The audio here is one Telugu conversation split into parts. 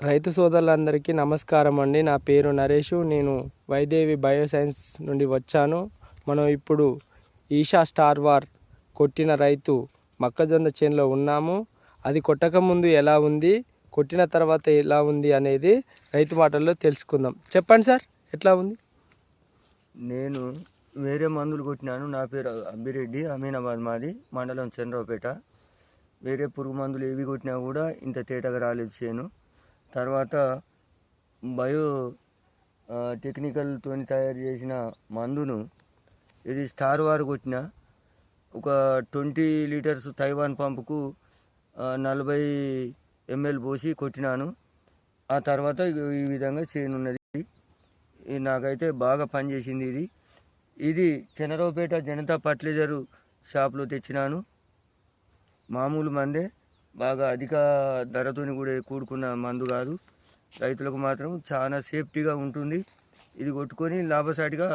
రైతు సోదరులందరికీ నమస్కారం అండి. నా పేరు నరేషు. నేను వైదేవి బయోసైన్స్ నుండి వచ్చాను. మనం ఇప్పుడు ఈషా స్టార్ వార్ కొట్టిన రైతు మొక్కజొన్న చేనులో ఉన్నాము. అది కొట్టకముందు ఎలా ఉంది, కొట్టిన తర్వాత ఎలా ఉంది అనేది రైతు మాటల్లో తెలుసుకుందాం. చెప్పండి సార్, ఎట్లా ఉంది? నేను వేరే మందులు కొట్టినాను. నా పేరు అబ్బిరెడ్డి, అమీనాబాద్ మాది, మండలం చంద్రపేట. వేరే పురుగు మందులు ఏవి కొట్టినా కూడా ఇంత తేటగా రాలేదు చేను. తర్వాత బయో టెక్నికల్తో తయారు చేసిన మందును ఇది స్టార్ వార్ కొట్టిన ఒక 20 లీటర్స్ తైవాన్ పంపుకు 40 ml పోసి కొట్టినాను. ఆ తర్వాత ఈ విధంగా చేనున్నది. నాకైతే బాగా పనిచేసింది. ఇది చంద్రపేట జనతా ఫర్టిలైజర్ షాప్లో తెచ్చినాను. మామూలు మందే, బాగా అధిక ధరతో కూడా కూడుకున్న మందు కాదు. రైతులకు మాత్రం చాలా సేఫ్టీగా ఉంటుంది. ఇది కొట్టుకొని లాభసాటిగా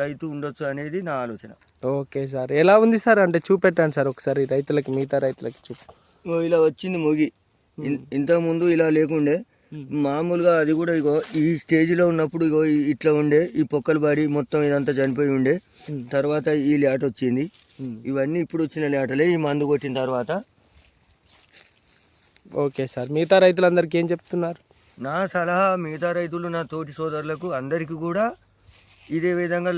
రైతు ఉండొచ్చు అనేది నా ఆలోచన. ఓకే సార్, ఎలా ఉంది సార్? అంటే చూపెట్టండి సార్ ఒకసారి రైతులకి, మిగతా రైతులకి ఇలా వచ్చింది మొగి. ఇంతకుముందు ఇలా లేకుండే. మామూలుగా అది కూడా ఇగో ఈ స్టేజ్లో ఉన్నప్పుడు ఇగో ఇట్లా ఉండే, ఈ పొక్కలు పడి మొత్తం ఇదంతా చనిపోయి ఉండే. తర్వాత ఈ లేట వచ్చింది. ఇవన్నీ ఇప్పుడు వచ్చిన లేటలే ఈ మందు కొట్టిన తర్వాత. ఓకే సార్, మిగతా రైతులందరికీ ఏం చెప్తున్నారు? నా సలహా మిగతా రైతులు, నా తోటి సోదరులకు అందరికీ కూడా ఇదే విధంగా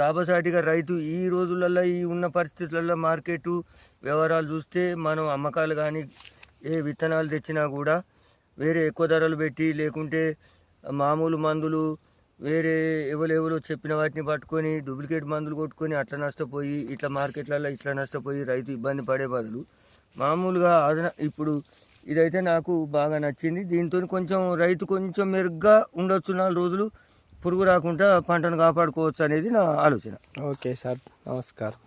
లాభసాటిగా రైతు ఈ రోజులలో, ఈ ఉన్న పరిస్థితులలో మార్కెట్ వ్యవహారాలు చూస్తే మనం అమ్మకాలు కానీ ఏ విత్తనాలు తెచ్చినా కూడా వేరే ఎక్కువ ధరలు పెట్టి, లేకుంటే మామూలు మందులు వేరే ఎవరెవరో చెప్పిన వాటిని పట్టుకొని డూప్లికేట్ మందులు కొట్టుకొని అట్లా నష్టపోయి, ఇట్లా మార్కెట్లలో ఇట్లా నష్టపోయి రైతు ఇబ్బంది పడే బదులు మామూలుగా ఇప్పుడు ఇదైతే నాకు బాగా నచ్చింది. దీంతో కొంచెం రైతు కొంచెం మెరుగ్గా ఉండొచ్చు. 4 రోజులు పురుగు రాకుండా పంటను కాపాడుకోవచ్చు అనేది నా ఆలోచన. ఓకే సార్, నమస్కారం.